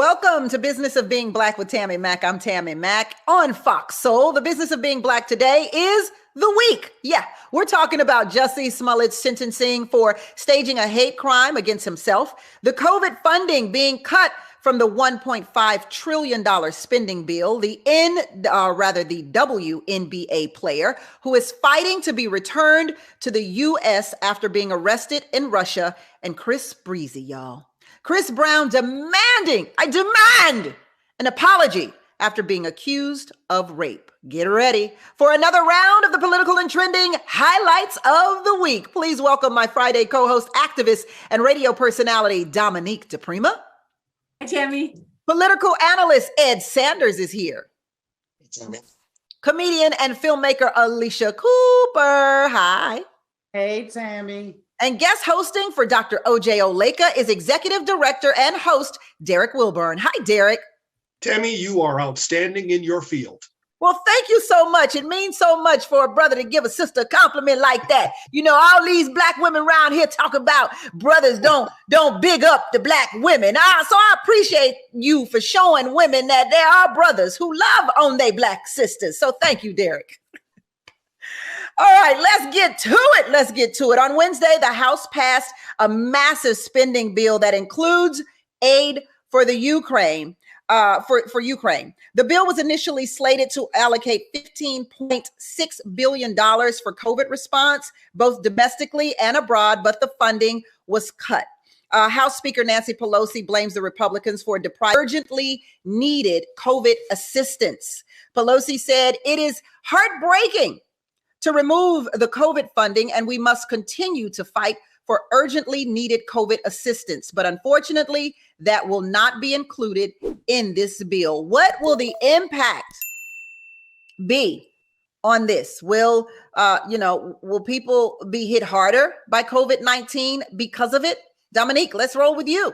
Welcome to Business of Being Black with Tammi Mack. I'm Tammi Mack on Foxsoul. The business of being Black today is the week. Yeah, we're talking about Jussie Smollett's sentencing for staging a hate crime against himself, the COVID funding being cut from the $1.5 trillion spending bill, the WNBA player who is fighting to be returned to the U.S. after being arrested in Russia, and Chris Breezy, y'all. Chris Brown demanding, I demand an apology after being accused of rape. Get ready for another round of the political and trending highlights of the week. Please welcome my Friday co-host, activist, and radio personality, Dominique DePrima. Hi, Tammi. Political analyst Ed Sanders is here. Hey, Tammi. Comedian and filmmaker Alicia Cooper. Hi. Hey, Tammi. And guest hosting for Dr. O.J. Oleka is executive director and host Derek Wilburn. Hi, Derek. Tammi, you are outstanding in your field. Well, thank you so much. It means so much for a brother to give a sister a compliment like that. You know, all these black women around here talk about brothers don't big up the black women. So I appreciate you for showing women that there are brothers who love on their black sisters. So thank you, Derek. All right, let's get to it. On Wednesday, the House passed a massive spending bill that includes aid for the Ukraine. For Ukraine. The bill was initially slated to allocate $15.6 billion for COVID response, both domestically and abroad, but the funding was cut. House Speaker Nancy Pelosi blames the Republicans for urgently needed COVID assistance. Pelosi said it is heartbreaking to remove the COVID funding, and we must continue to fight for urgently needed COVID assistance. But unfortunately, that will not be included in this bill. What will the impact be on this? Will people be hit harder by COVID-19 because of it? Dominique, let's roll with you.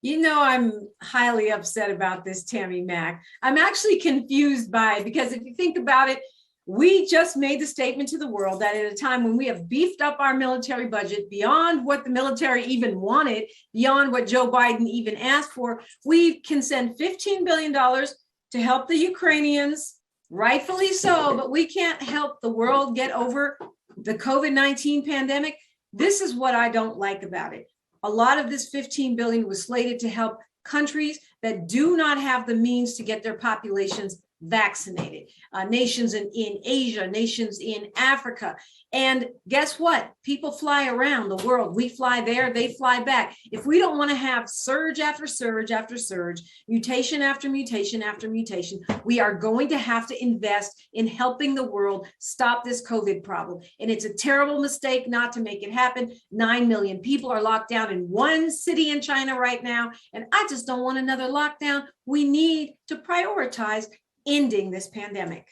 You know, I'm highly upset about this, Tammi Mack. I'm actually confused because if you think about it, we just made the statement to the world that at a time when we have beefed up our military budget beyond what the military even wanted, beyond what Joe Biden even asked for, we can send $15 billion to help the Ukrainians, rightfully so, but we can't help the world get over the COVID-19 pandemic. This is what I don't like about it. A lot of this $15 billion was slated to help countries that do not have the means to get their populations vaccinated, nations in Asia, nations in Africa. And guess what? People fly around the world. We fly there, they fly back. If we don't want to have surge after surge after surge, mutation after mutation after mutation, we are going to have to invest in helping the world stop this COVID problem. And it's a terrible mistake not to make it happen. 9 million people are locked down in one city in China right now. And I just don't want another lockdown. We need to prioritize ending this pandemic.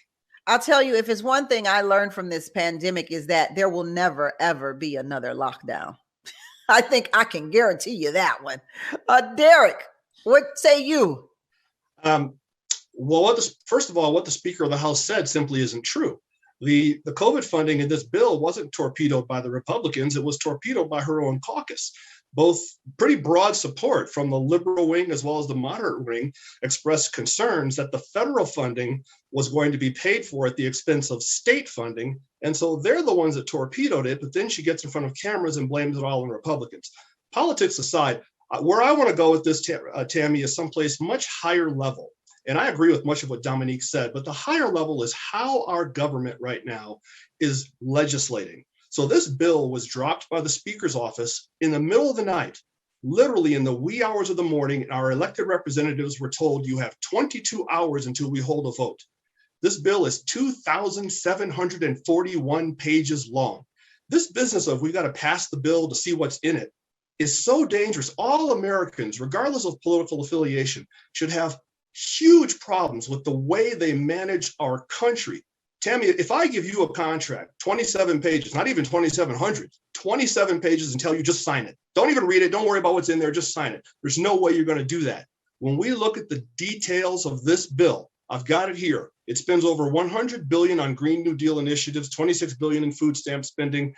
I'll tell you, if it's one thing I learned from this pandemic is that there will never, ever be another lockdown. I think I can guarantee you that one. Derek, what say you? First of all, what the Speaker of the House said simply isn't true. The COVID funding in this bill wasn't torpedoed by the Republicans. It was torpedoed by her own caucus. Both pretty broad support from the liberal wing as well as the moderate wing expressed concerns that the federal funding was going to be paid for at the expense of state funding. And so they're the ones that torpedoed it, but then she gets in front of cameras and blames it all on Republicans. Politics aside, where I want to go with this, Tammi, is someplace much higher level. And I agree with much of what Dominique said, but the higher level is how our government right now is legislating. So this bill was dropped by the Speaker's office in the middle of the night, literally in the wee hours of the morning. Our elected representatives were told you have 22 hours until we hold a vote. This bill is 2,741 pages long. This business of we've got to pass the bill to see what's in it is so dangerous. All Americans, regardless of political affiliation, should have huge problems with the way they manage our country. Tammi, if I give you a contract, 27 pages, not even 2,700, 27 pages and tell you just sign it. Don't even read it. Don't worry about what's in there. Just sign it. There's no way you're going to do that. When we look at the details of this bill, I've got it here. It spends over $100 billion on Green New Deal initiatives, $26 billion in food stamp spending,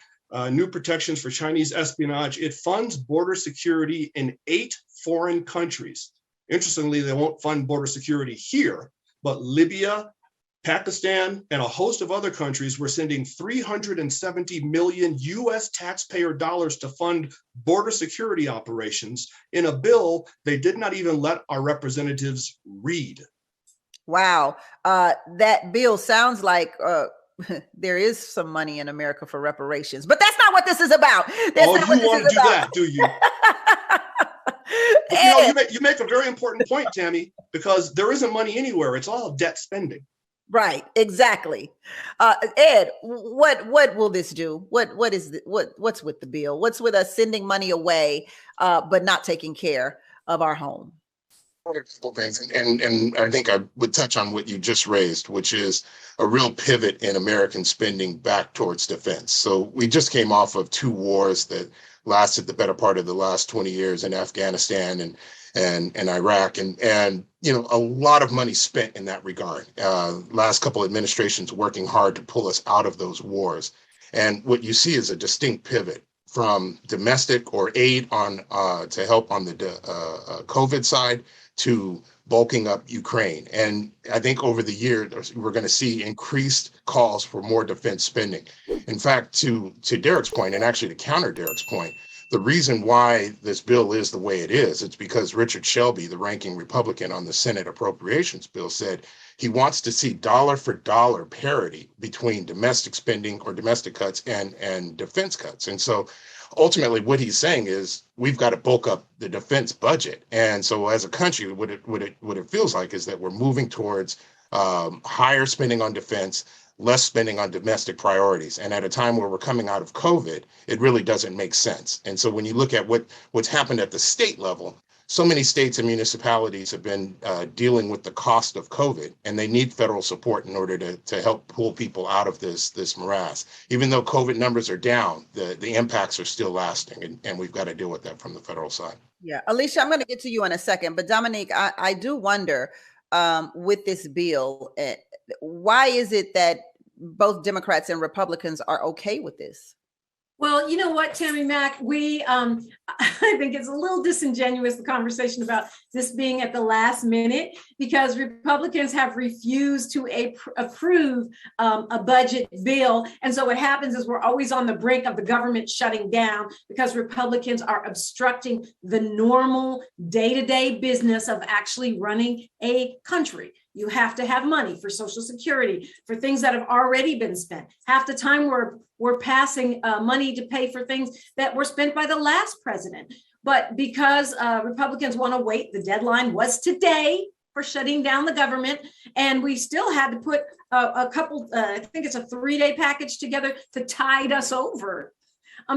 new protections for Chinese espionage. It funds border security in 8 foreign countries. Interestingly, they won't fund border security here, but Libya, Pakistan, and a host of other countries were sending 370 million US taxpayer dollars to fund border security operations in a bill they did not even let our representatives read. Wow. That bill sounds like there is some money in America for reparations, but that's not what this is about. That's oh, not what you this want is to do about. that, do you? But, you know, you make a very important point, Tammy, because there isn't money anywhere. It's all debt spending. Right, exactly. Ed, what will this do? What's with the bill? What's with us sending money away, but not taking care of our home? A couple things, and I think I would touch on what you just raised, which is a real pivot in American spending back towards defense. So we just came off of 2 wars that lasted the better part of the last 20 years in Afghanistan and Iraq, and you know, a lot of money spent in that regard. Last couple administrations working hard to pull us out of those wars, and what you see is a distinct pivot from domestic or aid on to help on the COVID side to bulking up Ukraine. And I think over the years, we're going to see increased calls for more defense spending. In fact, to Derek's point, and actually to counter Derek's point, the reason why this bill is the way it is, it's because Richard Shelby, the ranking Republican on the Senate Appropriations Bill, said he wants to see dollar for dollar parity between domestic spending or domestic cuts and defense cuts. And so ultimately what he's saying is we've got to bulk up the defense budget. And so as a country, what it feels like is that we're moving towards higher spending on defense, less spending on domestic priorities. And at a time where we're coming out of COVID, it really doesn't make sense. And so when you look at what's happened at the state level, so many states and municipalities have been dealing with the cost of COVID, and they need federal support in order to help pull people out of this morass. Even though COVID numbers are down, the impacts are still lasting, and we've got to deal with that from the federal side. Yeah, Alicia, I'm going to get to you in a second, but Dominique, I do wonder with this bill, why is it that both Democrats and Republicans are okay with this? Well, you know what, Tammy Mack, I think it's a little disingenuous, the conversation about this being at the last minute, because Republicans have refused to approve a budget bill. And so what happens is we're always on the brink of the government shutting down because Republicans are obstructing the normal day-to-day business of actually running a country. You have to have money for Social Security, for things that have already been spent. Half the time we're passing money to pay for things that were spent by the last president. But because Republicans want to wait, the deadline was today for shutting down the government. And we still had to put a couple, I think it's a 3-day package together to tide us over.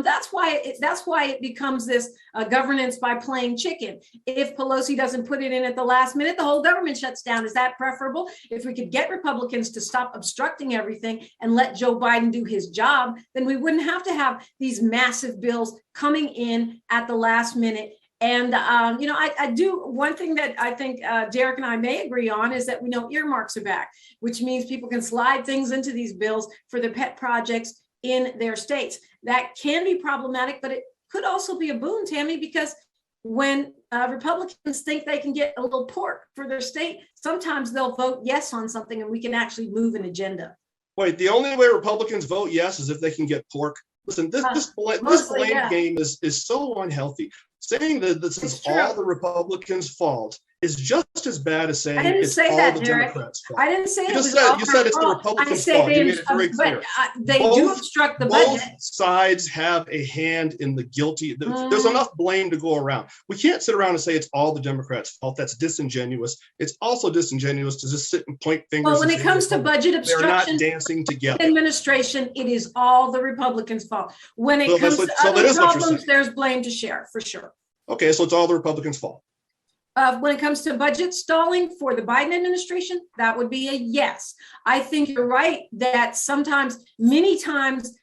That's why it becomes this governance by playing chicken. If Pelosi doesn't put it in at the last minute, the whole government shuts down. Is that preferable? If we could get Republicans to stop obstructing everything and let Joe Biden do his job, then we wouldn't have to have these massive bills coming in at the last minute. And, I do one thing that I think Derek and I may agree on is that we know earmarks are back, which means people can slide things into these bills for their pet projects in their states. That can be problematic, but it could also be a boon, Tammy, because when Republicans think they can get a little pork for their state, sometimes they'll vote yes on something and we can actually move an agenda. Wait, the only way Republicans vote yes is if they can get pork. Listen, this blame game is so unhealthy. Saying that this is all the Republicans' fault is just as bad as saying it's all the Democrats' fault. I didn't say you said it's the Republicans' fault. You made it very clear. They do obstruct the budget. Both sides have a hand in the guilty. There's enough blame to go around. We can't sit around and say it's all the Democrats' fault. That's disingenuous. It's also disingenuous to just sit and point fingers. Well, when it comes to budget obstruction, they're not dancing together. Administration, it is all the Republicans' fault. When it comes to other problems, there's blame to share for sure. Okay, so it's all the Republicans' fault. When it comes to budget stalling for the Biden administration, that would be a yes. I think you're right that many times,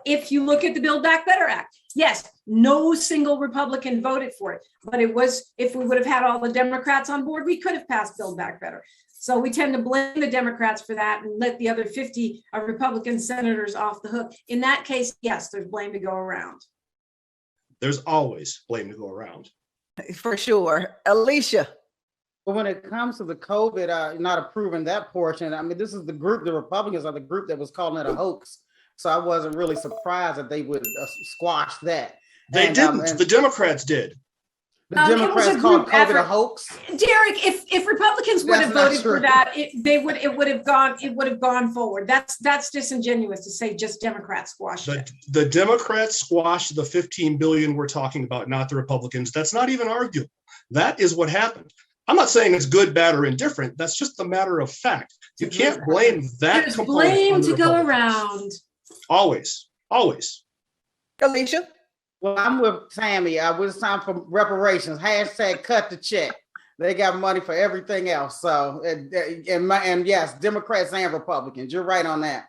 if you look at the Build Back Better Act, yes, no single Republican voted for it, but if we would have had all the Democrats on board, we could have passed Build Back Better. So we tend to blame the Democrats for that and let the other 50 Republican senators off the hook. In that case, yes, there's blame to go around. There's always blame to go around. For sure. Alicia. But when it comes to the COVID, not approving that portion, I mean, this is the group, the Republicans are the group that was calling it a hoax. So I wasn't really surprised that they would squash that. They And, didn't. and The Democrats did. the It was Democrats a called group COVID a effort. hoax. Derek, if Republicans would That's have not voted true. for that, it would have gone forward. That's disingenuous to say just Democrats squashed it. The Democrats squashed the 15 billion we're talking about, not the Republicans. That's not even arguable. That is what happened. I'm not saying it's good, bad, or indifferent. That's just a matter of fact. You can't blame that There's component blame on the to go Republicans. around. Always, always. Alicia. Well, I'm with Tammy. It's time for reparations. Hashtag cut the check. They got money for everything else. So, and yes, Democrats and Republicans. You're right on that.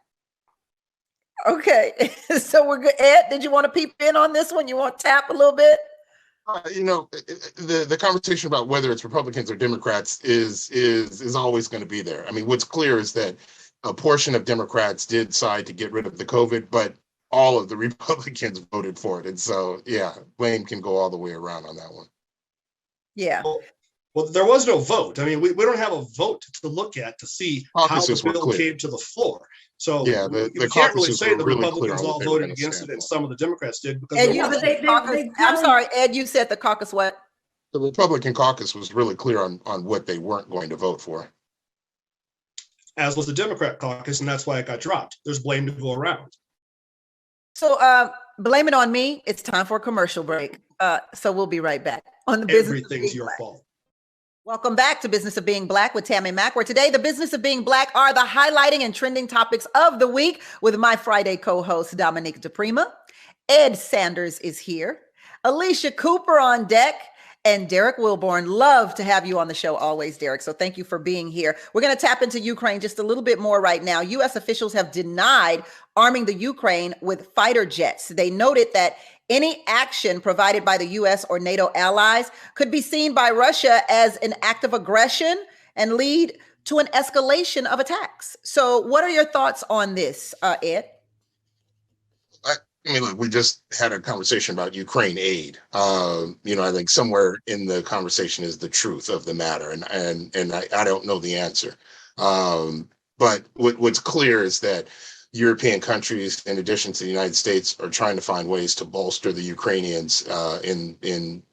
Okay. So we're good. Ed, did you want to peep in on this one? You want to tap a little bit? The conversation about whether it's Republicans or Democrats is always going to be there. I mean, what's clear is that a portion of Democrats did decide to get rid of the COVID, but all of the Republicans voted for it. And so, yeah, blame can go all the way around on that one. Yeah. Well, there was no vote. I mean, we don't have a vote to look at to see Caucuses how were the bill clear. came to the floor. So Yeah, you the can't really caucuses say were the really Republicans clear on all what they were voted gonna against stand it and for. some of the Democrats did because Ed, there you was- but said the caucus. they I'm sorry, Ed, you said the caucus what? The Republican caucus was really clear on what they weren't going to vote for. as was the Democrat caucus, and that's why it got dropped. There's blame to go around. So blame it on me. It's time for a commercial break. So we'll be right back on the business. Everything's your fault. Welcome back to Business of Being Black with Tammi Mack, where today the business of being Black are the highlighting and trending topics of the week with my Friday co-host, Dominique DePrima. Ed Sanders is here. Alicia Cooper on deck. And Derek Wilborn. Love to have you on the show always, Derek. So thank you for being here. We're going to tap into Ukraine just a little bit more right now. U.S. officials have denied arming the Ukraine with fighter jets. They noted that any action provided by the U.S. or NATO allies could be seen by Russia as an act of aggression and lead to an escalation of attacks. So what are your thoughts on this, Ed? I mean, look, we just had a conversation about Ukraine aid. I think somewhere in the conversation is the truth of the matter, and I don't know the answer. But what's clear is that European countries, in addition to the United States, are trying to find ways to bolster the Ukrainians in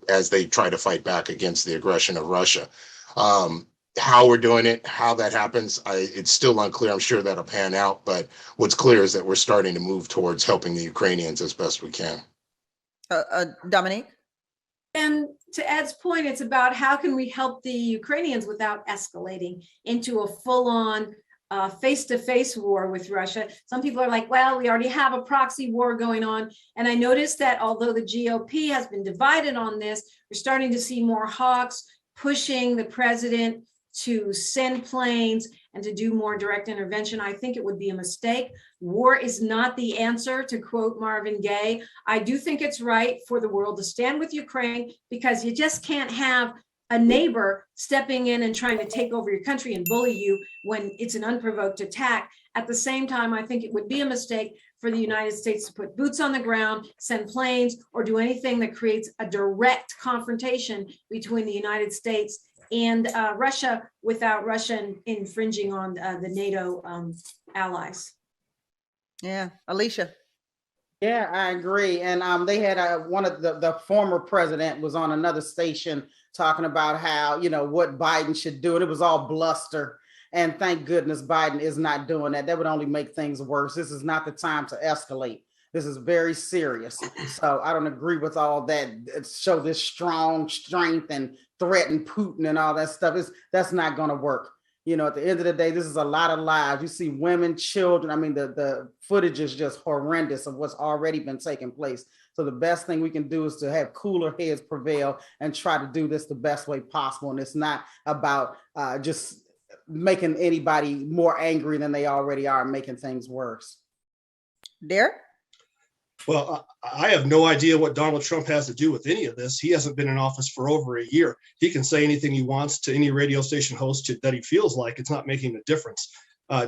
as they try to fight back against the aggression of Russia. How we're doing it, how that happens, it's still unclear. I'm sure that'll pan out, but what's clear is that we're starting to move towards helping the Ukrainians as best we can. Dominique? And to Ed's point, it's about how can we help the Ukrainians without escalating into a full-on face-to-face war with Russia. Some people are like, well, we already have a proxy war going on. And I noticed that although the GOP has been divided on this, we're starting to see more hawks pushing the president to send planes and to do more direct intervention. I think it would be a mistake. War is not the answer, to quote Marvin Gaye. I do think it's right for the world to stand with Ukraine, because you just can't have a neighbor stepping in and trying to take over your country and bully you when it's an unprovoked attack. At the same time, I think it would be a mistake for the United States to put boots on the ground, send planes, or do anything that creates a direct confrontation between the United States and Russia without Russia infringing on the NATO allies. Yeah, Alicia. Yeah, I agree. And they had one of the former president was on another station talking about how, what Biden should do. And it was all bluster. And thank goodness Biden is not doing that. That would only make things worse. This is not the time to escalate. This is very serious. So I don't agree with all that. Show this strong strength and threaten Putin and all that stuff. That's not going to work. At the end of the day, this is a lot of lives. You see women, children. I mean, the footage is just horrendous of what's already been taking place. So the best thing we can do is to have cooler heads prevail and try to do this the best way possible. And it's not about just making anybody more angry than they already are, making things worse. Derek? Well, I have no idea what Donald Trump has to do with any of this. He hasn't been in office for over a year. He can say anything he wants to any radio station host that he feels like. It's not making a difference.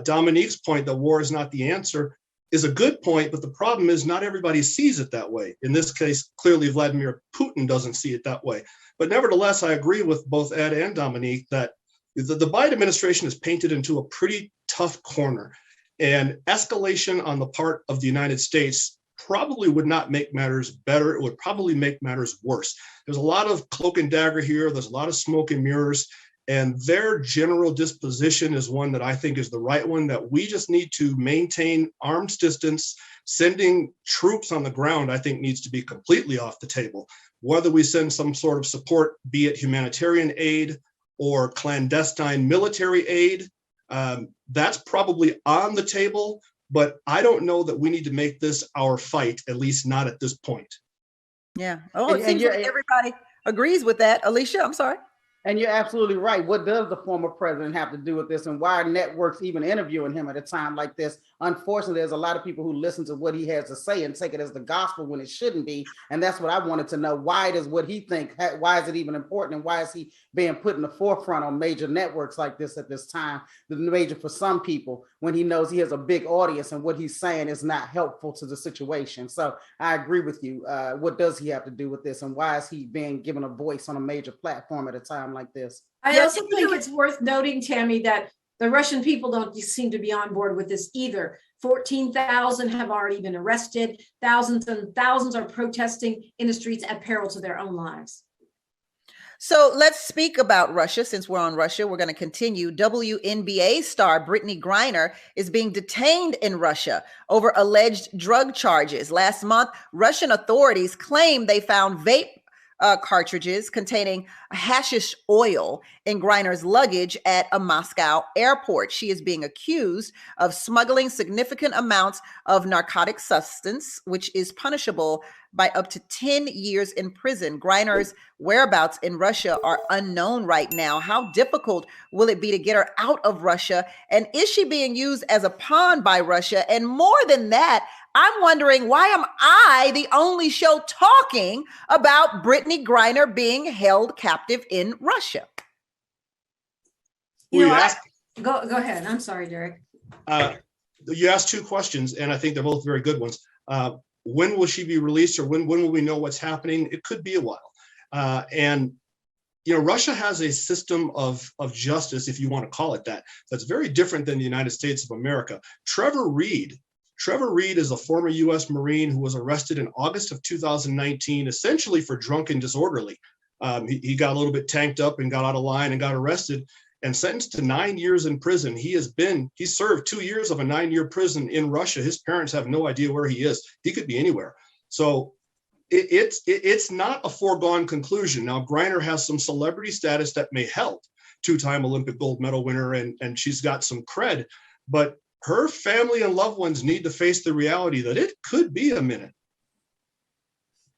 Dominique's point that war is not the answer. is a good point, but the problem is not everybody sees it that way. In this case, clearly Vladimir Putin doesn't see it that way. But nevertheless, I agree with both Ed and Dominique that the Biden administration is painted into a pretty tough corner, and escalation on the part of the United States probably would not make matters better. It would probably make matters worse. There's a lot of cloak and dagger here. There's a lot of smoke and mirrors. And their general disposition is one that I think is the right one, that we just need to maintain arm's distance. Sending troops on the ground, I think, needs to be completely off the table. Whether we send some sort of support, be it humanitarian aid or clandestine military aid, that's probably on the table. But I don't know that we need to make this our fight, at least not at this point. Yeah. Oh, it seems like everybody agrees with that. Alicia, I'm sorry. And you're absolutely right. What does the former president have to do with this? And why are networks even interviewing him at a time like this? Unfortunately, there's a lot of people who listen to what he has to say and take it as the gospel when it shouldn't be. And that's what I wanted to know. Why does what he think, why is it even important? And why is he being put in the forefront on major networks like this at this time? The major for some people, when he knows he has a big audience and what he's saying is not helpful to the situation. So I agree with you. What does he have to do with this? And why is he being given a voice on a major platform at a time like this? I also think it's worth noting, Tammy, that the Russian people don't seem to be on board with this either. 14,000 have already been arrested. Thousands and thousands are protesting in the streets at peril to their own lives. So let's speak about Russia. Since we're on Russia, we're going to continue. WNBA star Brittney Griner is being detained in Russia over alleged drug charges. Last month, Russian authorities claimed they found vape cartridges containing hashish oil in Griner's luggage at a Moscow airport. She is being accused of smuggling significant amounts of narcotic substance, which is punishable by up to 10 years in prison. Griner's whereabouts in Russia are unknown right now. How difficult will it be to get her out of Russia? And is she being used as a pawn by Russia? And more than that, I'm wondering, why am I the only show talking about Brittney Griner being held captive in Russia? You know, go ahead. I'm sorry, Derek. You asked two questions, and I think they're both very good ones. When will she be released, or when will we know what's happening? It could be a while. And you know, Russia has a system of justice, if you want to call it that, that's very different than the United States of America. Trevor Reed is a former U.S. Marine who was arrested in August of 2019, essentially for drunken disorderly. He got a little bit tanked up and got out of line and got arrested and sentenced to 9 years in prison. He served 2 years of a 9-year prison in Russia. His parents have no idea where he is. He could be anywhere. So it's not a foregone conclusion. Now, Griner has some celebrity status that may help, 2-time Olympic gold medal winner, and she's got some cred, but her family and loved ones need to face the reality that it could be a minute.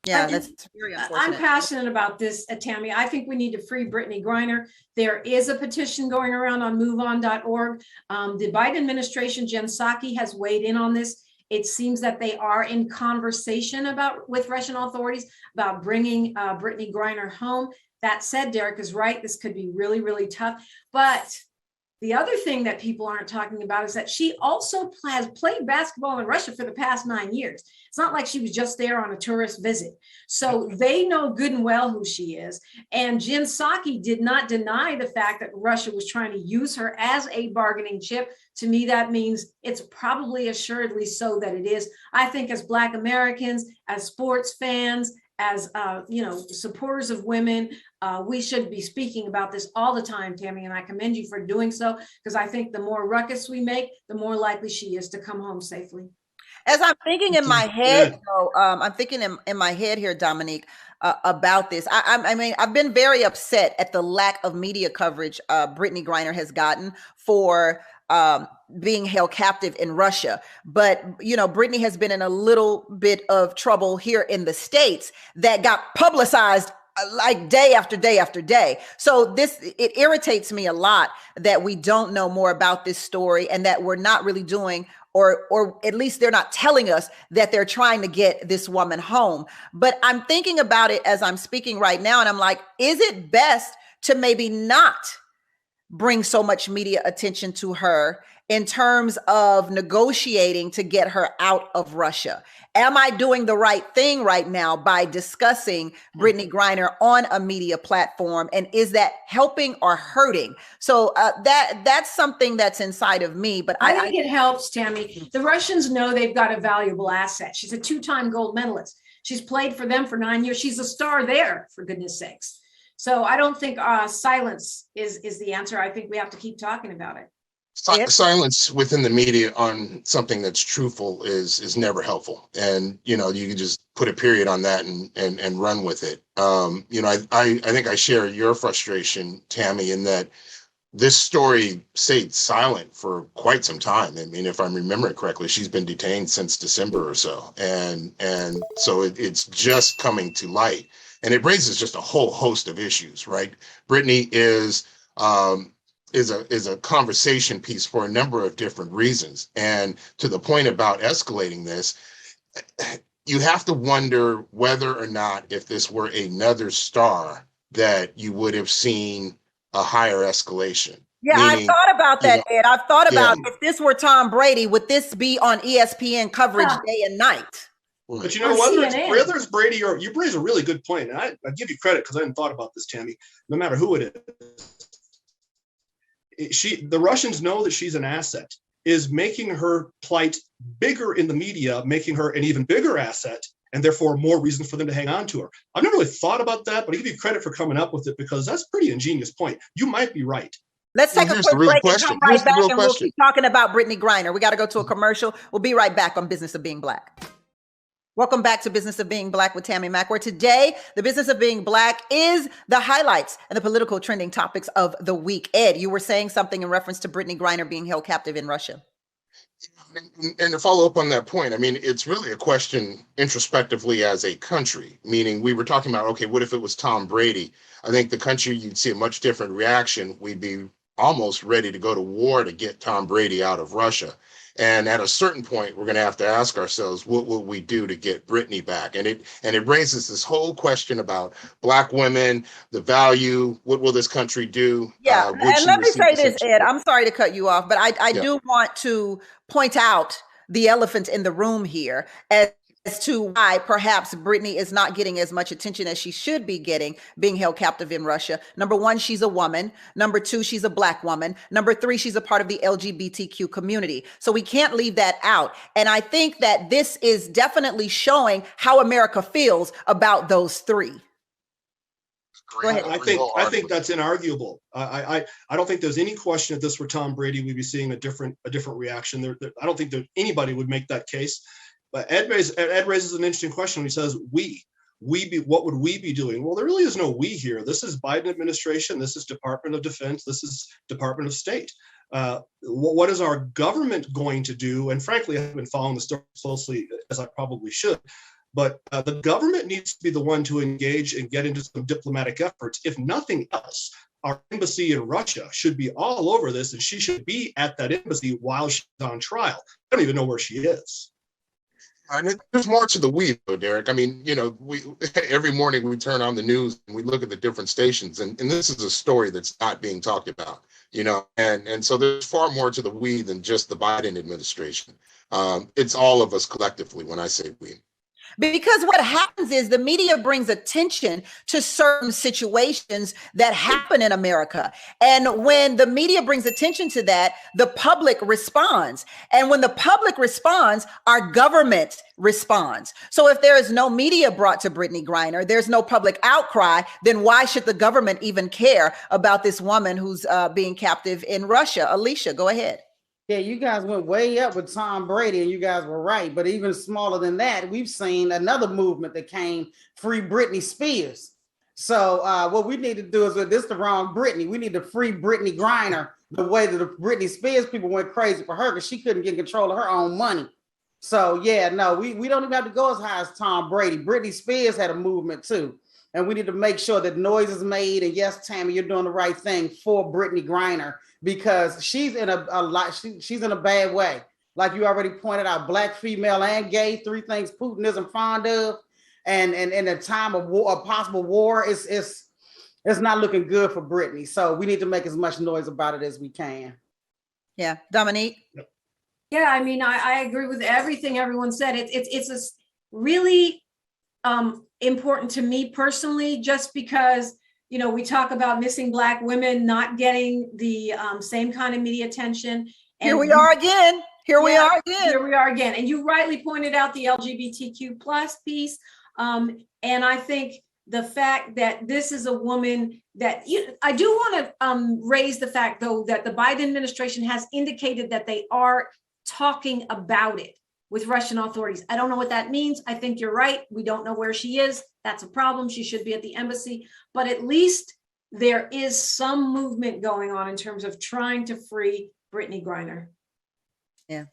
Yeah, that's very unfortunate. I'm passionate about this, Tammy. I think we need to free Brittney Griner. There is a petition going around on moveon.org. The Biden administration, Jen Psaki, has weighed in on this. It seems that they are in conversation with Russian authorities about bringing Brittney Griner home. That said, Derek is right. This could be really, really tough. But the other thing that people aren't talking about is that she also has played basketball in Russia for the past 9 years. It's not like she was just there on a tourist visit. So they know good and well who she is. And Jen Psaki did not deny the fact that Russia was trying to use her as a bargaining chip. To me, that means it's probably assuredly so that it is. I think as Black Americans, as sports fans, as supporters of women, we should be speaking about this all the time, Tammy, and I commend you for doing so, because I think the more ruckus we make, the more likely she is to come home safely. As I'm thinking in my head, I'm thinking in my head here, Dominique, about this. I mean, I've been very upset at the lack of media coverage Brittney Griner has gotten for being held captive in Russia. But, you know, Brittney has been in a little bit of trouble here in the States that got publicized like day after day after day. So it irritates me a lot that we don't know more about this story and that we're not really doing, or at least they're not telling us that they're trying to get this woman home. But I'm thinking about it as I'm speaking right now, and I'm like, is it best to maybe not bring so much media attention to her in terms of negotiating to get her out of Russia? Am I doing the right thing right now by discussing Brittney Griner on a media platform? And is that helping or hurting? So that's something that's inside of me. But I think it helps, Tammy. The Russians know they've got a valuable asset. She's a 2-time gold medalist. She's played for them for 9 years. She's a star there, for goodness sakes. So I don't think silence is the answer. I think we have to keep talking about it. Silence within the media on something that's truthful is never helpful. And, you can just put a period on that and run with it. I think I share your frustration, Tammy, in that this story stayed silent for quite some time. I mean, if I'm remembering correctly, she's been detained since December or so. And so it's just coming to light. And it raises just a whole host of issues, right? Brittney is a conversation piece for a number of different reasons. And to the point about escalating this, you have to wonder whether or not if this were another star that you would have seen a higher escalation. Yeah, I've thought about that, Ed. I've thought about if this were Tom Brady, would this be on ESPN coverage day and night? But whether it's Brady or you raise a really good point. And I give you credit because I hadn't thought about this, Tammy, no matter who it is. The Russians know that she's an asset, is making her plight bigger in the media, making her an even bigger asset, and therefore more reason for them to hang on to her. I've never really thought about that, but I give you credit for coming up with it because that's a pretty ingenious point. You might be right. Let's take a quick break and come right back, and we'll keep talking about Brittney Griner. We got to go to a commercial. We'll be right back on Business of Being Black. Welcome back to Business of Being Black with Tammi Mack, where today the business of being Black is the highlights and the political trending topics of the week. Ed, you were saying something in reference to Brittney Griner being held captive in Russia. And to follow up on that point, I mean, it's really a question introspectively as a country, meaning we were talking about, okay, what if it was Tom Brady? I think the country, you'd see a much different reaction. We'd be almost ready to go to war to get Tom Brady out of Russia. And at a certain point, we're going to have to ask ourselves, what will we do to get Brittney back? And it raises this whole question about Black women, the value, what will this country do? Yeah, and let me say this, Ed, I'm sorry to cut you off, but I do want to point out the elephant in the room here as to why perhaps Brittney is not getting as much attention as she should be getting, being held captive in Russia. Number one, she's a woman. Number two, she's a Black woman. Number three, she's a part of the LGBTQ community. So we can't leave that out. And I think that this is definitely showing how America feels about those three. Go ahead. I think that's inarguable. I don't think there's any question if this were Tom Brady, we'd be seeing a different reaction. I don't think that anybody would make that case. But Ed raises an interesting question when he says, what would we be doing? Well, there really is no we here. This is Biden administration. This is Department of Defense. This is Department of State. What is our government going to do? And frankly, I've been following the story closely as I probably should. But the government needs to be the one to engage and get into some diplomatic efforts. If nothing else, our embassy in Russia should be all over this, and she should be at that embassy while she's on trial. I don't even know where she is. And there's more to the we, though, Derek. I mean, we every morning we turn on the news and we look at the different stations, and this is a story that's not being talked about, and so there's far more to the we than just the Biden administration. It's all of us collectively when I say we. Because what happens is the media brings attention to certain situations that happen in America. And when the media brings attention to that, the public responds. And when the public responds, our government responds. So if there is no media brought to Brittney Griner, there's no public outcry, then why should the government even care about this woman who's being captive in Russia? Alicia, go ahead. Yeah, you guys went way up with Tom Brady, and you guys were right. But even smaller than that, we've seen another movement that came, Free Britney Spears. So what we need to do is, this is the wrong Brittney. We need to free Brittney Griner the way that the Britney Spears people went crazy for her because she couldn't get control of her own money. So yeah, no, we don't even have to go as high as Tom Brady. Britney Spears had a movement too. And we need to make sure that noise is made. And yes, Tammy, you're doing the right thing for Brittney Griner, because she's in she's in a bad way. Like you already pointed out, Black, female, and gay, three things Putin isn't fond of. And in a time of war, a possible war, it's not looking good for Brittney. So we need to make as much noise about it as we can. Yeah, Dominique. Yeah, I mean, I agree with everything everyone said. It's a really important to me personally, just because, you know, we talk about missing Black women not getting the same kind of media attention. And here we are again. Here we are again. And you rightly pointed out the LGBTQ plus piece. And I think the fact that this is a woman that I do want to raise the fact, though, that the Biden administration has indicated that they are talking about it with Russian authorities. I don't know what that means. I think you're right. We don't know where she is. That's a problem. She should be at the embassy. But at least there is some movement going on in terms of trying to free Brittney Griner. Yeah.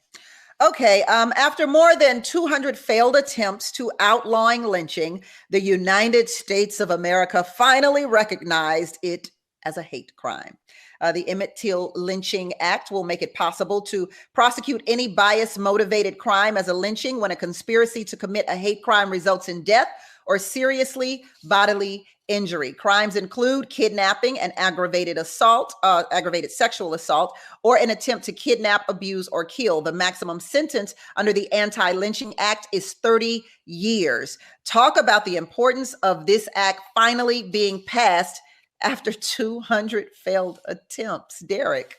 Okay. After more than 200 failed attempts to outlawing lynching, the United States of America finally recognized it as a hate crime. The Emmett Till Lynching Act will make it possible to prosecute any bias-motivated crime as a lynching when a conspiracy to commit a hate crime results in death or seriously bodily injury. Crimes include kidnapping and aggravated assault, aggravated sexual assault, or an attempt to kidnap, abuse, or kill. The maximum sentence under the Anti-Lynching Act is 30 years. Talk about the importance of this act finally being passed after 200 failed attempts. Derek.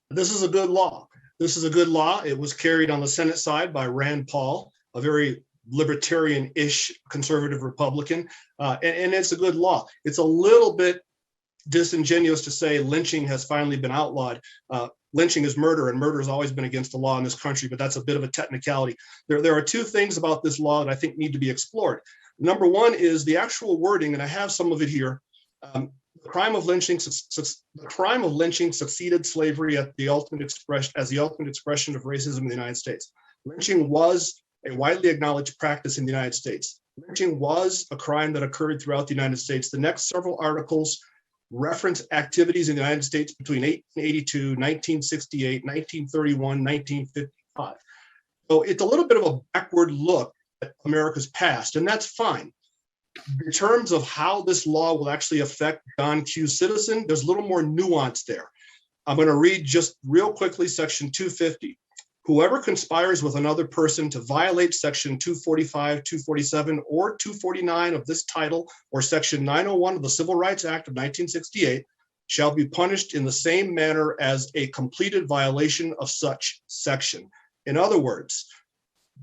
This is a good law. This is a good law. It was carried on the Senate side by Rand Paul, a very libertarian-ish conservative Republican, and it's a good law. It's a little bit disingenuous to say lynching has finally been outlawed. Lynching is murder, and murder has always been against the law in this country, but that's a bit of a technicality. There are two things about this law that I think need to be explored. Number one is the actual wording, and I have some of it here. The crime of lynching succeeded slavery as the ultimate expression of racism in the United States. Lynching was a widely acknowledged practice in the United States. Lynching was a crime that occurred throughout the United States. The next several articles reference activities in the United States between 1882, 1968, 1931, 1955. So it's a little bit of a backward look at America's past, and that's fine. In terms of how this law will actually affect John Q. Citizen, there's a little more nuance there. I'm going to read just real quickly Section 250. Whoever conspires with another person to violate Section 245, 247, or 249 of this title, or Section 901 of the Civil Rights Act of 1968, shall be punished in the same manner as a completed violation of such section. In other words,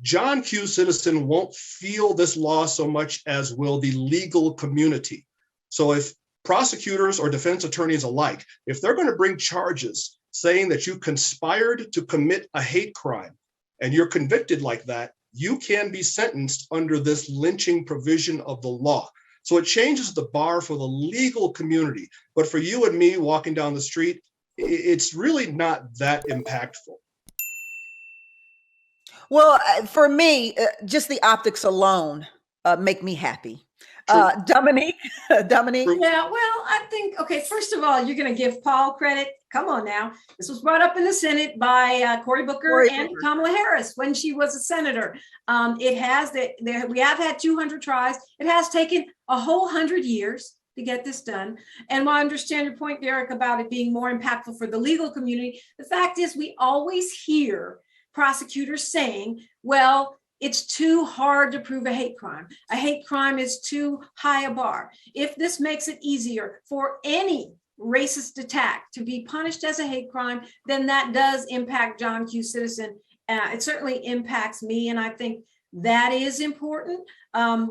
John Q. Citizen won't feel this law so much as will the legal community. So if prosecutors or defense attorneys alike, if they're going to bring charges saying that you conspired to commit a hate crime and you're convicted like that, you can be sentenced under this lynching provision of the law. So it changes the bar for the legal community. But for you and me walking down the street, it's really not that impactful. Well, for me, just the optics alone make me happy. Dominique. Yeah, well, I think, okay, first of all, you're going to give Paul credit. Come on now. This was brought up in the Senate by Cory Booker and Kamala Harris when she was a senator. We have had 200 tries. It has taken a whole 100 years to get this done. And while I understand your point, Derek, about it being more impactful for the legal community, the fact is we always hear prosecutors saying, well, it's too hard to prove a hate crime. A hate crime is too high a bar. If this makes it easier for any racist attack to be punished as a hate crime, then that does impact John Q. Citizen. It certainly impacts me, and I think that is important.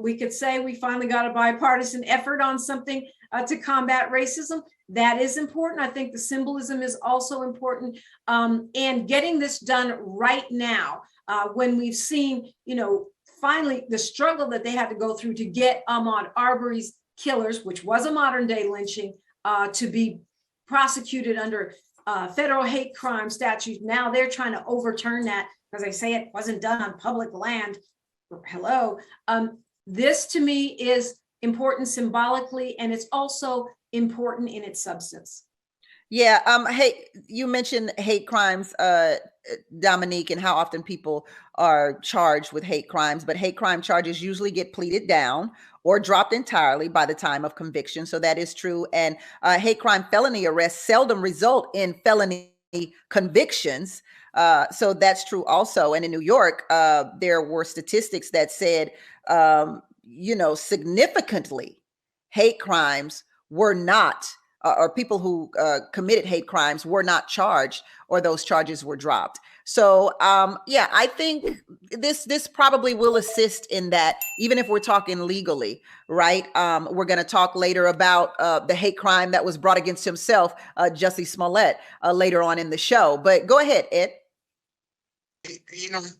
We could say we finally got a bipartisan effort on something to combat racism. That is important. I think the symbolism is also important. And getting this done right now, when we've seen, finally the struggle that they had to go through to get Ahmaud Arbery's killers, which was a modern day lynching, to be prosecuted under federal hate crime statute. Now they're trying to overturn that because they say it wasn't done on public land. Hello. This to me is important symbolically, and it's also important in its substance. Yeah. Hey, you mentioned hate crimes, Dominique, and how often people are charged with hate crimes, but hate crime charges usually get pleaded down or dropped entirely by the time of conviction. So that is true. And hate crime felony arrests seldom result in felony convictions. So that's true also. And in New York, there were statistics that said, significantly hate crimes were not, or people who committed hate crimes were not charged, or those charges were dropped. So, I think this probably will assist in that, even if we're talking legally, right? We're going to talk later about the hate crime that was brought against himself, Jussie Smollett, later on in the show. But go ahead, Ed.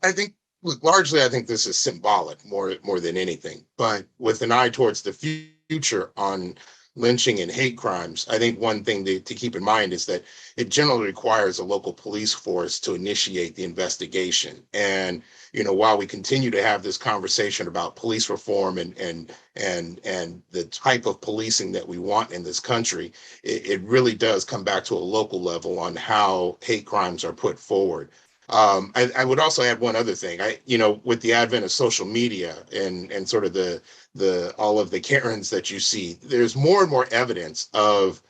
I think, look, largely, I think this is symbolic more than anything, but with an eye towards the future on lynching and hate crimes, I think one thing to keep in mind is that it generally requires a local police force to initiate the investigation. And, while we continue to have this conversation about police reform and the type of policing that we want in this country, it really does come back to a local level on how hate crimes are put forward. I would also add one other thing. With the advent of social media and sort of the all of the Karens that you see, there's more and more evidence of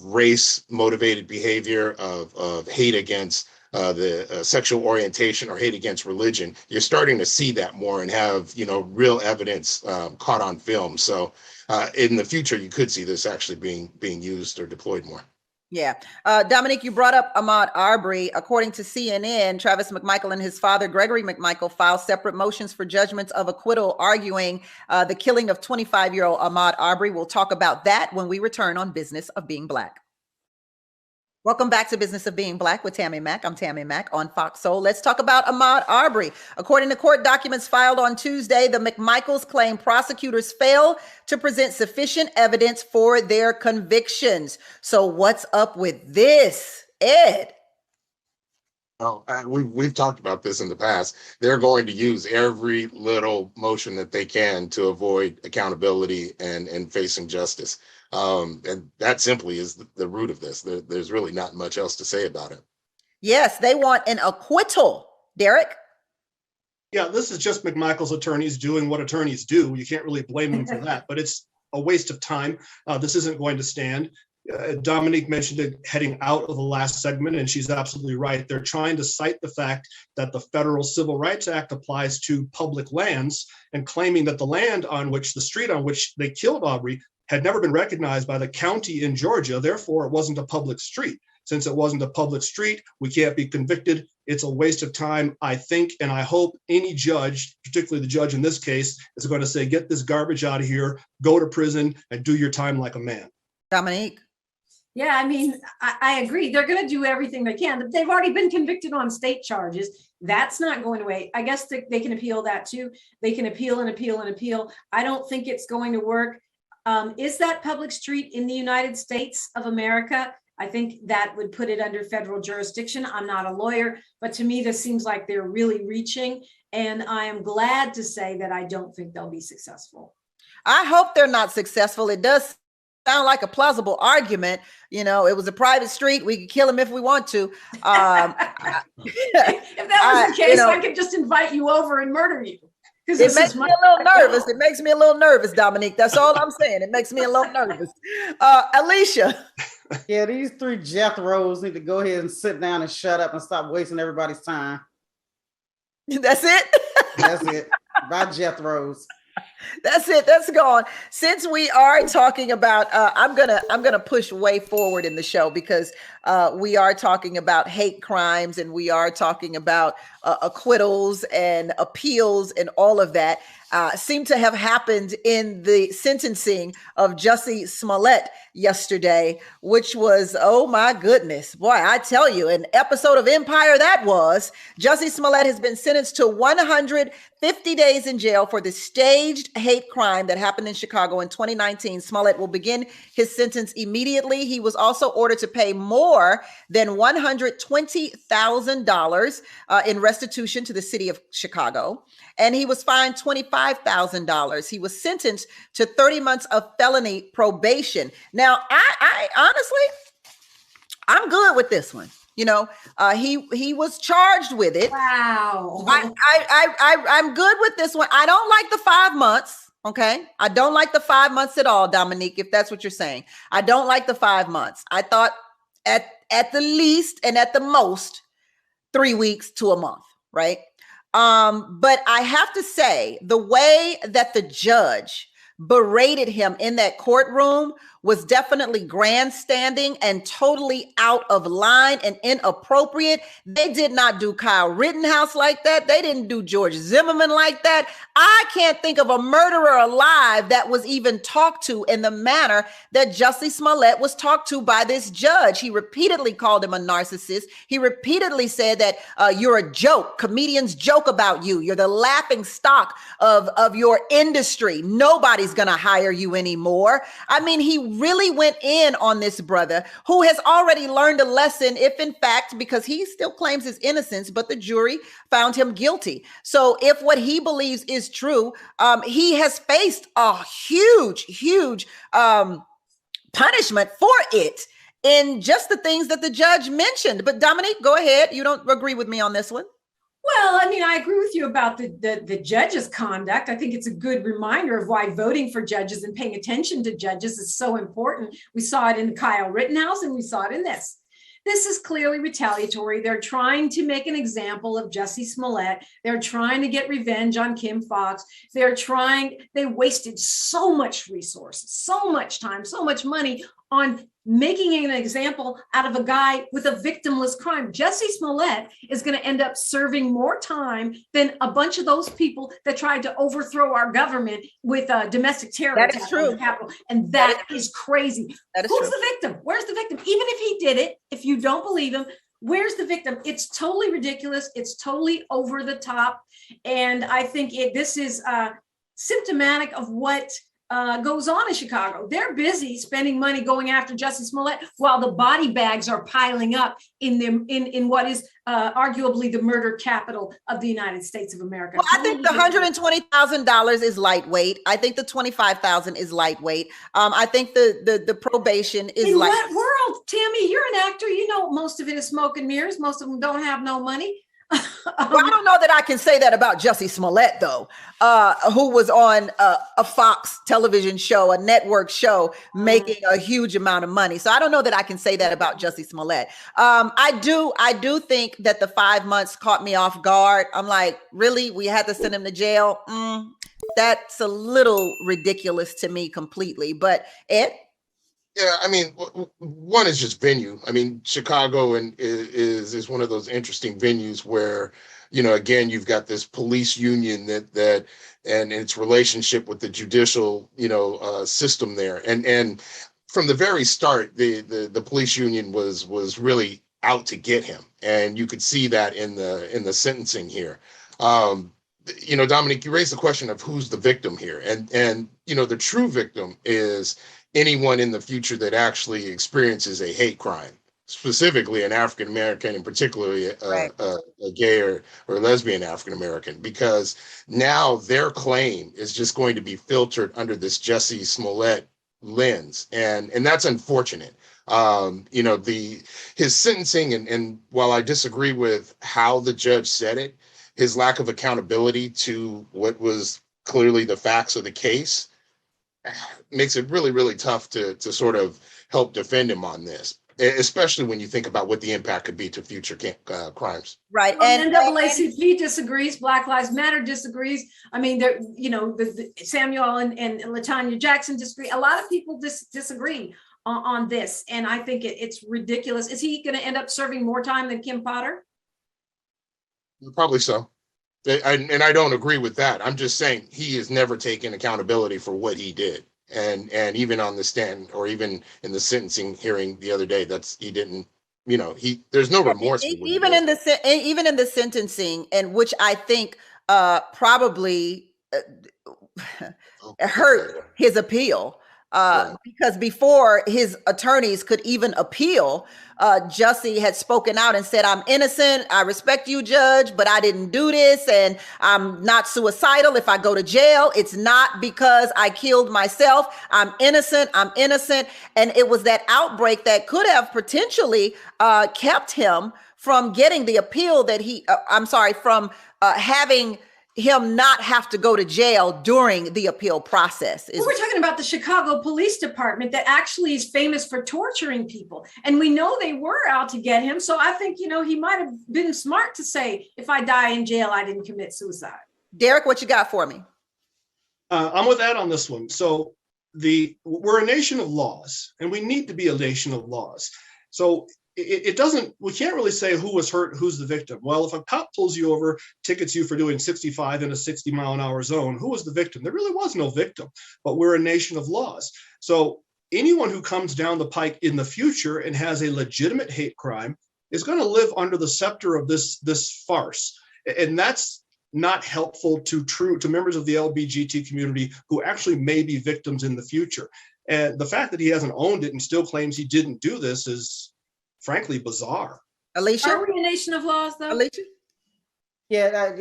race motivated behavior, of hate against the sexual orientation or hate against religion. You're starting to see that more and have real evidence caught on film. So in the future, you could see this actually being used or deployed more. Yeah. Dominique, you brought up Ahmaud Arbery. According to CNN, Travis McMichael and his father, Gregory McMichael, filed separate motions for judgments of acquittal, arguing the killing of 25-year-old Ahmaud Arbery. We'll talk about that when we return on Business of Being Black. Welcome back to Business of Being Black with Tammi Mack. I'm Tammi Mack on Foxsoul. Let's talk about Ahmaud Arbery. According to court documents filed on Tuesday, the McMichaels claim prosecutors failed to present sufficient evidence for their convictions. So what's up with this, Ed? Oh, we've talked about this in the past. They're going to use every little motion that they can to avoid accountability and facing justice. And that simply is the root of this. There's really not much else to say about it. Yes, they want an acquittal. Derek? Yeah, this is just McMichael's attorneys doing what attorneys do. You can't really blame them for that, but it's a waste of time. This isn't going to stand. Dominique mentioned it heading out of the last segment, and she's absolutely right. They're trying to cite the fact that the Federal Civil Rights Act applies to public lands, and claiming that the street on which they killed Arbery had never been recognized by the county in Georgia. Therefore, it wasn't a public street. Since it wasn't a public street, we can't be convicted. It's a waste of time, I think, and I hope any judge, particularly the judge in this case, is going to say, get this garbage out of here, go to prison, and do your time like a man. Dominique? Yeah, I mean, I agree. They're going to do everything they can. But they've already been convicted on state charges. That's not going away. I guess they can appeal that too. They can appeal and appeal and appeal. I don't think it's going to work. Is that public street in the United States of America? I think that would put it under federal jurisdiction. I'm not a lawyer, but to me, this seems like they're really reaching. And I am glad to say that I don't think they'll be successful. I hope they're not successful. It does sound like a plausible argument. It was a private street. We could kill him if we want to. If that was the case, I could just invite you over and murder you. It makes me a little nervous. It makes me a little nervous, Dominique. That's all I'm saying. It makes me a little nervous. Alicia. Yeah, these three Jethros need to go ahead and sit down and shut up and stop wasting everybody's time. That's it? That's it. Bye, Jethros. That's it. That's gone. Since we are talking about, I'm gonna push way forward in the show because we are talking about hate crimes and we are talking about acquittals and appeals and all of that. Seem to have happened in the sentencing of Jussie Smollett yesterday, which was, oh my goodness, boy, I tell you, an episode of Empire that was. Jussie Smollett has been sentenced to 150 days in jail for the staged hate crime that happened in Chicago in 2019. Smollett will begin his sentence immediately. He was also ordered to pay more than $120,000 in restitution to the city of Chicago. And he was fined $25,000. He was sentenced to 30 months of felony probation. Now, I honestly, I'm good with this one. He was charged with it. Wow. I'm good with this one. I don't like the 5 months. Okay. I don't like the 5 months at all, Dominique, if that's what you're saying. I don't like the 5 months. I thought at the least and at the most 3 weeks to a month, right? But I have to say, the way that the judge berated him in that courtroom was definitely grandstanding and totally out of line and inappropriate. They did not do Kyle Rittenhouse like that. They didn't do George Zimmerman like that. I can't think of a murderer alive that was even talked to in the manner that Jussie Smollett was talked to by this judge. He repeatedly called him a narcissist. He repeatedly said that you're a joke. Comedians joke about you. You're the laughing stock of your industry. Nobody's going to hire you anymore. I mean, he really went in on this brother who has already learned a lesson, if in fact, because he still claims his innocence, but the jury found him guilty. So if what he believes is true, he has faced a huge punishment for it in just the things that the judge mentioned. But Dominique, go ahead. You don't agree with me on this one? Well, I mean, I agree with you about the judges' conduct. I think it's a good reminder of why voting for judges and paying attention to judges is so important. We saw it in Kyle Rittenhouse and we saw it in this. This is clearly retaliatory. They're trying to make an example of Jussie Smollett. They're trying to get revenge on Kim Foxx. They wasted so much resources, so much time, so much money on making an example out of a guy with a victimless crime. Jussie Smollett is going to end up serving more time than a bunch of those people that tried to overthrow our government with a domestic terror attack on the Capitol. And that is crazy. Who's the victim? Where's the victim? Even if he did it, if you don't believe him, where's the victim? It's totally ridiculous. It's totally over the top. And I think this is symptomatic of what goes on in Chicago. They're busy spending money going after Jussie Smollett while the body bags are piling up in what is arguably the murder capital of the United States of America. Well, I think the $120,000 is lightweight. I think the $25,000 is lightweight. I think the probation is in what world, Tammy? You're an actor. You know, most of it is smoke and mirrors. Most of them don't have no money. Well, I don't know that I can say that about Jussie Smollett, though, who was on a Fox television show, a network show, making a huge amount of money. So I don't know that I can say that about Jussie Smollett. I do think that the 5 months caught me off guard. I'm like, really? We had to send him to jail? That's a little ridiculous to me completely. But Ed? Yeah, I mean, one is just venue. I mean, Chicago is one of those interesting venues where, you know, again, you've got this police union that and its relationship with the judicial, system there. And from the very start, the police union was really out to get him, and you could see that in the sentencing here. Dominic, you raised the question of who's the victim here, and the true victim is anyone in the future that actually experiences a hate crime, specifically an African American, and particularly a gay or lesbian African American, because now their claim is just going to be filtered under this Jussie Smollett lens, and that's unfortunate. His sentencing, and while I disagree with how the judge said it, his lack of accountability to what was clearly the facts of the case makes it really, really tough to sort of help defend him on this, especially when you think about what the impact could be to future crimes. Right. And NAACP disagrees. Black Lives Matter disagrees. I mean, Samuel and LaTanya Jackson disagree. A lot of people disagree on this. And I think it's ridiculous. Is he going to end up serving more time than Kim Potter? Probably so. And I don't agree with that. I'm just saying he has never taken accountability for what he did. And even on the stand, or even in the sentencing hearing the other day, he didn't, there's no remorse. Even in the sentencing, and which I think probably hurt his appeal. Because before his attorneys could even appeal, Jussie had spoken out and said, "I'm innocent. I respect you, Judge, but I didn't do this, and I'm not suicidal. If I go to jail, it's not because I killed myself. I'm innocent. I'm innocent." And it was that outbreak that could have potentially kept him from getting the appeal that from having him not have to go to jail during the appeal process. We're talking about the Chicago Police Department that actually is famous for torturing people. And we know they were out to get him. So I think, he might have been smart to say, if I die in jail, I didn't commit suicide. Derek, what you got for me? I'm with Ed on this one. So we're a nation of laws, and we need to be a nation of laws. So we can't really say who was hurt, who's the victim. Well, if a cop pulls you over, tickets you for doing 65 in a 60-mile-an-hour zone, who was the victim? There really was no victim, but we're a nation of laws. So anyone who comes down the pike in the future and has a legitimate hate crime is going to live under the scepter of this farce. And that's not helpful to members of the LGBT community who actually may be victims in the future. And the fact that he hasn't owned it and still claims he didn't do this is frankly bizarre. Alicia? Are we a nation of laws, though? Alicia? Yeah,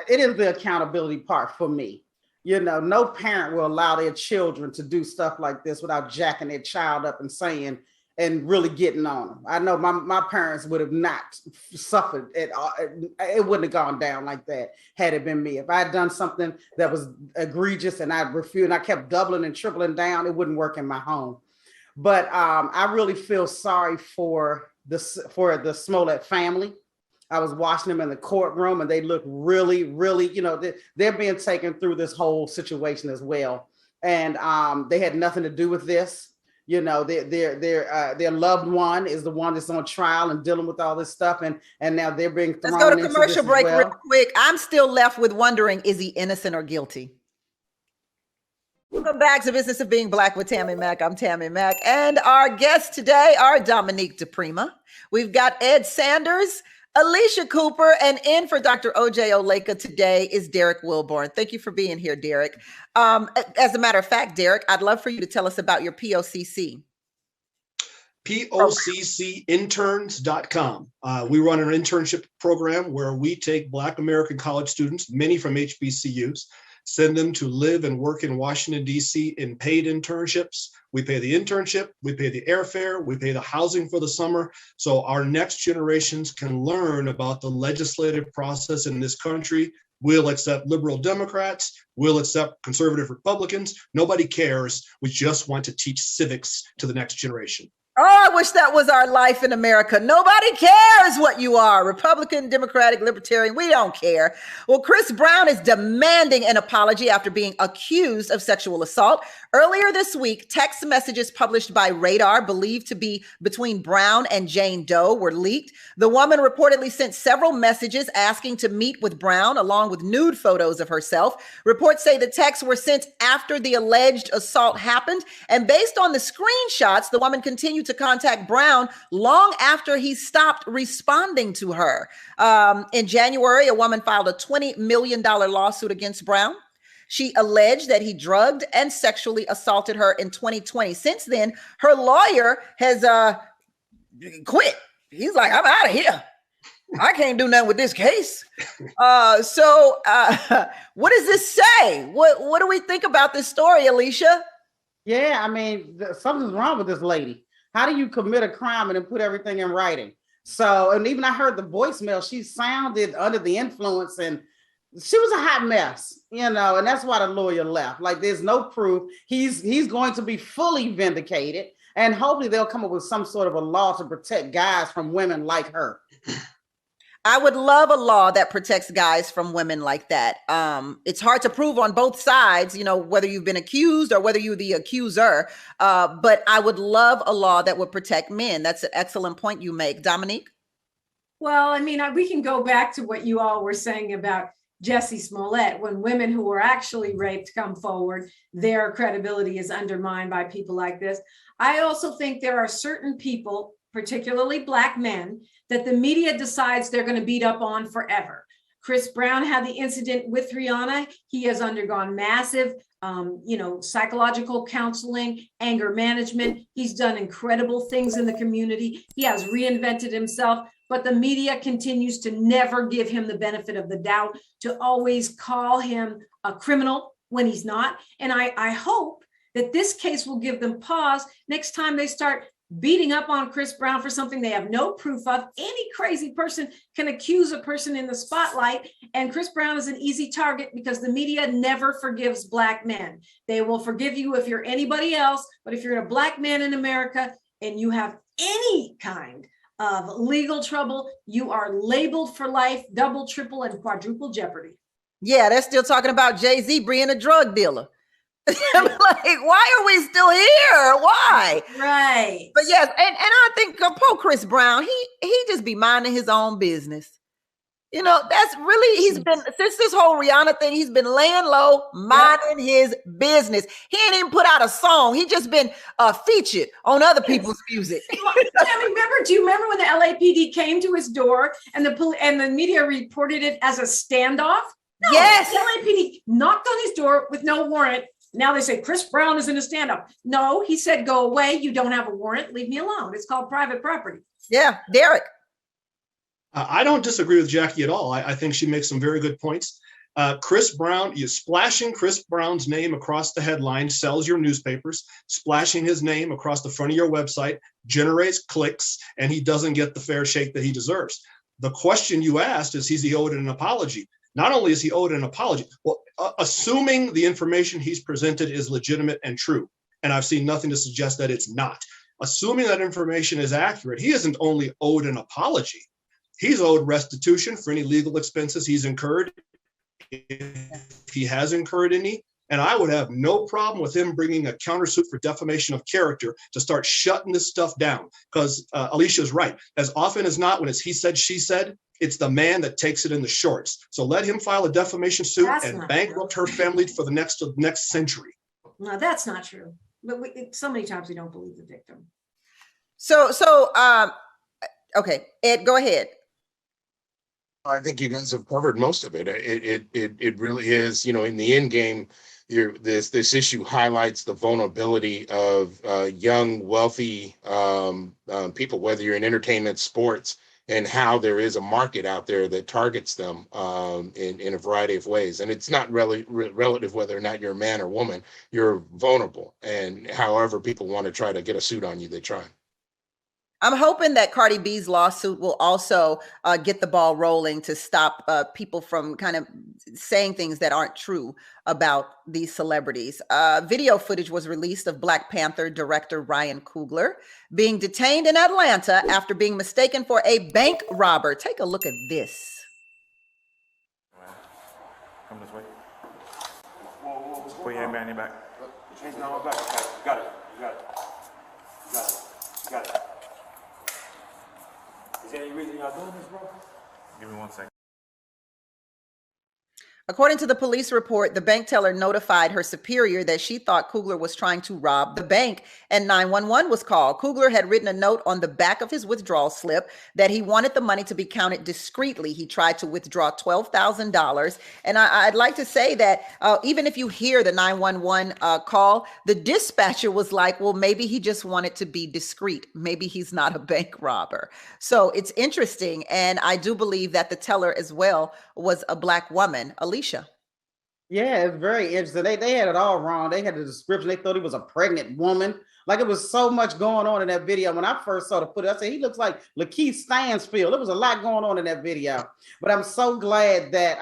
it is the accountability part for me. No parent will allow their children to do stuff like this without jacking their child up and saying, and really getting on them. I know my parents would have not suffered at all. It wouldn't have gone down like that had it been me. If I had done something that was egregious and I refused and I kept doubling and tripling down, it wouldn't work in my home. But I really feel sorry for the Smollett family. I was watching them in the courtroom and they look really, really, they're being taken through this whole situation as well. And they had nothing to do with this. Their loved one is the one that's on trial and dealing with all this stuff. And now they're being thrown. Let's go to commercial break real quick. I'm still left with wondering, is he innocent or guilty? Welcome back to Business of Being Black with Tammi Mack. I'm Tammi Mack. And our guests today are Dominique DePrima. We've got Ed Sanders, Alicia Cooper, and in for Dr. O.J. Oleka today is Derek Wilborn. Thank you for being here, Derek. As a matter of fact, Derek, I'd love for you to tell us about your POCC. POCCinterns.com. We run an internship program where we take Black American college students, many from HBCUs, send them to live and work in Washington, D.C. in paid internships. We pay the internship, we pay the airfare, we pay the housing for the summer. So our next generations can learn about the legislative process in this country. We'll accept liberal Democrats, we'll accept conservative Republicans. Nobody cares. We just want to teach civics to the next generation. Oh, I wish that was our life in America. Nobody cares what you are, Republican, Democratic, Libertarian. We don't care. Well, Chris Brown is demanding an apology after being accused of sexual assault. Earlier this week, text messages published by Radar, believed to be between Brown and Jane Doe, were leaked. The woman reportedly sent several messages asking to meet with Brown, along with nude photos of herself. Reports say the texts were sent after the alleged assault happened. And based on the screenshots, the woman continued to contact Brown long after he stopped responding to her. In January, a woman filed a $20 million lawsuit against Brown. She alleged that he drugged and sexually assaulted her in 2020. Since then, her lawyer has quit. He's like, I'm out of here. I can't do nothing with this case. So what does this say? What do we think about this story, Alicia? Yeah, I mean, something's wrong with this lady. How do you commit a crime and then put everything in writing? So, and even I heard the voicemail, she sounded under the influence and she was a hot mess, and that's why the lawyer left. Like, there's no proof. He's going to be fully vindicated, and hopefully they'll come up with some sort of a law to protect guys from women like her. I would love a law that protects guys from women like that. It's hard to prove on both sides, whether you've been accused or whether you're the accuser. But I would love a law that would protect men. That's an excellent point you make. Dominique? Well, I mean, we can go back to what you all were saying about Jussie Smollett. When women who were actually raped come forward, their credibility is undermined by people like this. I also think there are certain people, particularly Black men, that the media decides they're going to beat up on forever. Chris Brown had the incident with Rihanna. He has undergone massive, psychological counseling, anger management. He's done incredible things in the community. He has reinvented himself, but the media continues to never give him the benefit of the doubt, to always call him a criminal when he's not. And I hope that this case will give them pause next time they start beating up on Chris Brown for something they have no proof of. Any crazy person can accuse a person in the spotlight, and Chris Brown is an easy target because the media never forgives Black men. They will forgive you if you're anybody else, but if you're a Black man in America and you have any kind of legal trouble, you are labeled for life, double, triple, and quadruple jeopardy. Yeah, they're still talking about Jay-Z being a drug dealer. I'm like, why are we still here? Why? Right. But yes, and I think poor Chris Brown, he just be minding his own business. You know, that's really, he's been, since this whole Rihanna thing, he's been laying low, minding his business. He ain't even put out a song. He just been featured on other people's music. Do you remember when the LAPD came to his door and the media reported it as a standoff? No, yes. The LAPD knocked on his door with no warrant. Now they say Chris Brown is in a standoff. No, he said, go away. You don't have a warrant. Leave me alone. It's called private property. Yeah, Derek. I don't disagree with Jackie at all. I think she makes some very good points. Chris Brown, you splashing Chris Brown's name across the headline sells your newspapers. Splashing his name across the front of your website generates clicks, and he doesn't get the fair shake that he deserves. The question you asked is he owed an apology? Not only is he owed an apology, well, assuming the information he's presented is legitimate and true, and I've seen nothing to suggest that it's not. Assuming that information is accurate, he isn't only owed an apology, he's owed restitution for any legal expenses he's incurred, if he has incurred any. And I would have no problem with him bringing a countersuit for defamation of character to start shutting this stuff down. Because Alicia's right. As often as not, when it's he said, she said, it's the man that takes it in the shorts. So let him file a defamation suit and bankrupt her family for the next century. No, that's not true. But so many times we don't believe the victim. Okay, Ed, go ahead. I think you guys have covered most of it. It really is, you know, in the end game, this issue highlights the vulnerability of young, wealthy people, whether you're in entertainment, sports, and how there is a market out there that targets them in a variety of ways. And it's not really relative whether or not you're a man or woman, you're vulnerable. And however people want to try to get a suit on you, they try. I'm hoping that Cardi B's lawsuit will also get the ball rolling to stop people from kind of saying things that aren't true about these celebrities. Video footage was released of Black Panther director Ryan Coogler being detained in Atlanta after being mistaken for a bank robber. Take a look at this. Come this way. Whoa. Put your hand behind your back. Hands down my back. Okay. Got it. You got it. Is there any reason y'all doing this, bro? Give me 1 second. According to the police report, the bank teller notified her superior that she thought Coogler was trying to rob the bank, and 911 was called. Coogler had written a note on the back of his withdrawal slip that he wanted the money to be counted discreetly. He tried to withdraw $12,000. And I'd like to say that even if you hear the 911 call, the dispatcher was like, well, maybe he just wanted to be discreet. Maybe he's not a bank robber. So it's interesting. And I do believe that the teller as well was a Black woman. Alicia. Yeah, it's very interesting. They had it all wrong. They had the description. They thought he was a pregnant woman. Like, it was so much going on in that video. When I first saw the footage, I said, he looks like Lakeith Stansfield. There was a lot going on in that video. But I'm so glad that,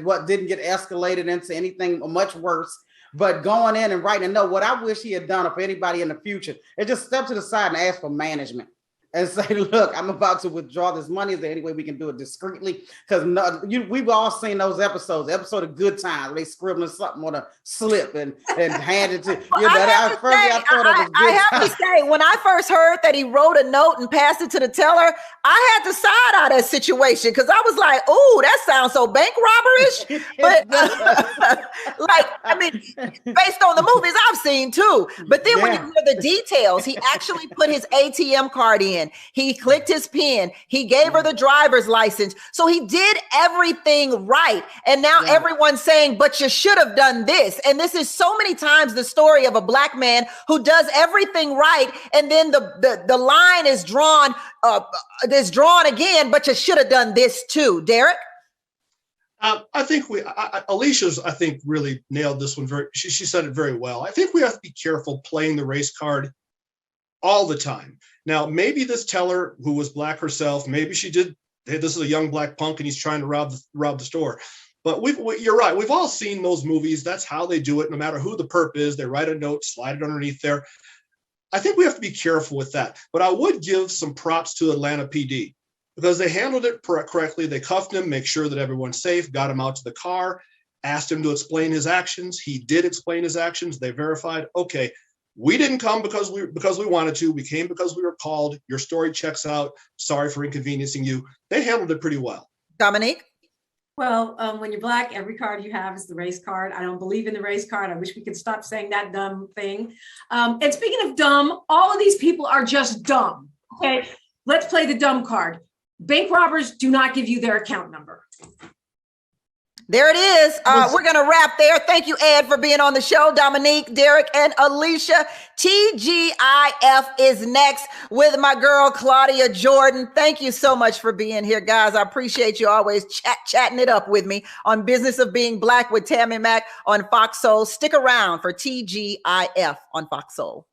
what didn't get escalated into anything much worse. But going in and writing a note, what I wish he had done for anybody in the future is just step to the side and ask for management. And say, look, I'm about to withdraw this money. Is there any way we can do it discreetly? Because we've all seen those episodes. The episode of Good Times, where they scribbling something on a slip and hand it to you. I have to say, when I first heard that he wrote a note and passed it to the teller, I had to side out that situation because I was like, "Oh, that sounds so bank robberish." But based on the movies I've seen too. But then when you hear the details, he actually put his ATM card in. He clicked his pin. He gave her the driver's license. So he did everything right. And now everyone's saying, but you should have done this. And this is so many times the story of a Black man who does everything right. And then the line is drawn again, but you should have done this too. Derek? I think Alicia's, really nailed this one. She said it very well. I think we have to be careful playing the race card all the time. Now, maybe this teller who was black herself, maybe she did, hey, this is a young black punk and he's trying to rob the store. But you're right. We've all seen those movies. That's how they do it. No matter who the perp is, they write a note, slide it underneath there. I think we have to be careful with that. But I would give some props to Atlanta PD because they handled it correctly. They cuffed him, make sure that everyone's safe, got him out to the car, asked him to explain his actions. He did explain his actions. They verified, okay, we didn't come because we wanted to. We came because we were called. Your story checks out. Sorry for inconveniencing you. They handled it pretty well. Dominique? Well, when you're black, every card you have is the race card. I don't believe in the race card. I wish we could stop saying that dumb thing. And speaking of dumb, all of these people are just dumb. Okay, let's play the dumb card. Bank robbers do not give you their account number. There it is. We're going to wrap there. Thank you, Ed, for being on the show. Dominique, Derek, and Alicia. TGIF is next with my girl, Claudia Jordan. Thank you so much for being here, guys. I appreciate you always chatting it up with me on Business of Being Black with Tammi Mack on Foxsoul. Stick around for TGIF on Foxsoul.